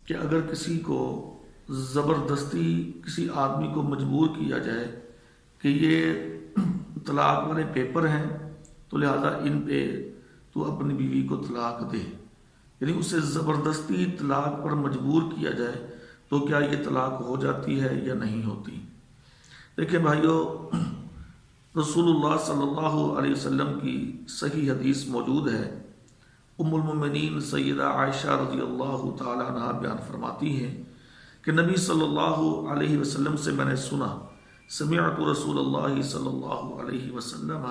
کہ اگر کسی کو زبردستی کسی آدمی کو مجبور کیا جائے کہ یہ طلاق والے پیپر ہیں تو لہذا ان پہ تو اپنی بیوی کو طلاق دے، یعنی اسے زبردستی طلاق پر مجبور کیا جائے تو کیا یہ طلاق ہو جاتی ہے یا نہیں ہوتی؟ دیکھیں بھائیو، رسول اللہ صلی اللہ علیہ وسلم کی صحیح حدیث موجود ہے۔ ام المومنین سیدہ عائشہ رضی اللہ تعالی عنہا بیان فرماتی ہیں کہ نبی صلی اللہ علیہ وسلم سے میں نے سنا، سمعت رسول اللہ صلی اللہ علیہ وسلم،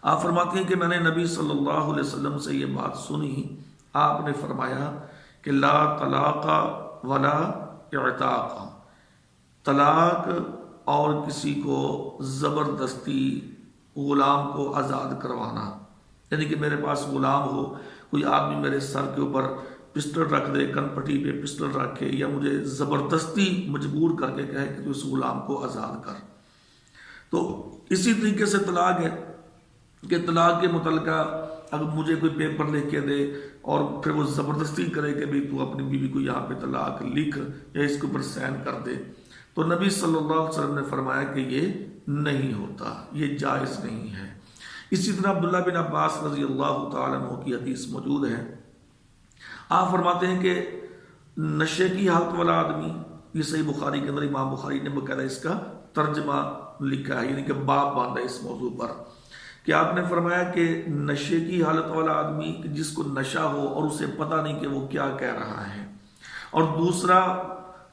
آپ فرماتی ہیں کہ میں نے نبی صلی اللہ علیہ وسلم سے یہ بات سنی، آپ نے فرمایا کہ لا طلاق ولا اعتاق، طلاق اور کسی کو زبردستی غلام کو آزاد کروانا، یعنی کہ میرے پاس غلام ہو، کوئی آدمی میرے سر کے اوپر پسٹل رکھ دے، کن پٹی پہ پسٹل رکھے، یا مجھے زبردستی مجبور کر کے کہے کہ تو اس غلام کو آزاد کر۔ تو اسی طریقے سے طلاق ہے کہ طلاق کے متعلقہ اگر مجھے کوئی پیپر لکھ کے دے اور پھر وہ زبردستی کرے کہ بھی تو اپنی بیوی کو یہاں پہ طلاق لکھ یا اس کے اوپر سائن کر دے، تو نبی صلی اللہ علیہ وسلم نے فرمایا کہ یہ نہیں ہوتا، یہ جائز نہیں ہے۔ اسی طرح عبداللہ بن عباس رضی اللہ تعالیٰ عنہ کی حدیث موجود ہے، آپ فرماتے ہیں کہ نشے کی حالت والا آدمی، یہ صحیح بخاری کے اندر امام بخاری نے باقاعدہ اس کا ترجمہ لکھا ہے، یعنی کہ باب باندھا اس موضوع پر، کہ آپ نے فرمایا کہ نشے کی حالت والا آدمی جس کو نشہ ہو اور اسے پتہ نہیں کہ وہ کیا کہہ رہا ہے، اور دوسرا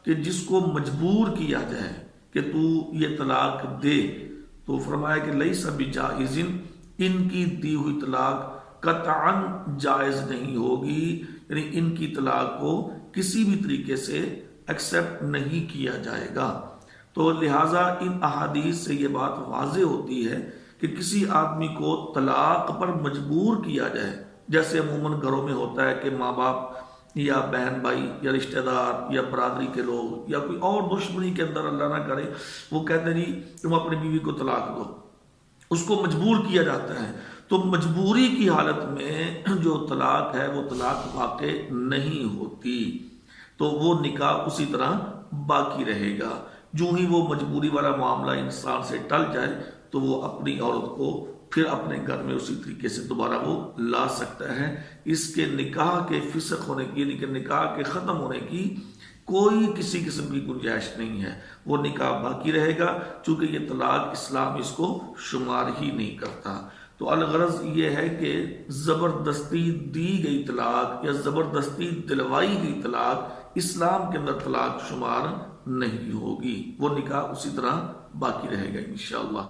کہ جس کو مجبور کیا جائے کہ تو یہ طلاق دے، تو فرمایا کہ لیس بجائز، ان کی دی ہوئی طلاق قطعاً جائز نہیں ہوگی، یعنی ان کی طلاق کو کسی بھی طریقے سے ایکسیپٹ نہیں کیا جائے گا۔ تو لہٰذا ان احادیث سے یہ بات واضح ہوتی ہے کہ کسی آدمی کو طلاق پر مجبور کیا جائے، جیسے عموماً گھروں میں ہوتا ہے کہ ماں باپ یا بہن بھائی یا رشتہ دار یا برادری کے لوگ یا کوئی اور دشمنی کے اندر اللہ نہ کرے وہ کہتے ہیں جی تم اپنی بیوی کو طلاق دو، اس کو مجبور کیا جاتا ہے، تو مجبوری کی حالت میں جو طلاق ہے وہ طلاق واقع نہیں ہوتی، تو وہ نکاح اسی طرح باقی رہے گا۔ جو ہی وہ مجبوری والا معاملہ انسان سے ٹل جائے تو وہ اپنی عورت کو پھر اپنے گھر میں اسی طریقے سے دوبارہ وہ لا سکتا ہے۔ اس کے نکاح کے فسخ ہونے کی، یعنی کہ نکاح کے ختم ہونے کی کوئی کسی قسم کی گنجائش نہیں ہے، وہ نکاح باقی رہے گا، چونکہ یہ طلاق اسلام اس کو شمار ہی نہیں کرتا۔ تو الغرض یہ ہے کہ زبردستی دی گئی طلاق یا زبردستی دلوائی گئی طلاق اسلام کے اندر طلاق شمار نہیں ہوگی، وہ نکاح اسی طرح باقی رہے گا انشاءاللہ۔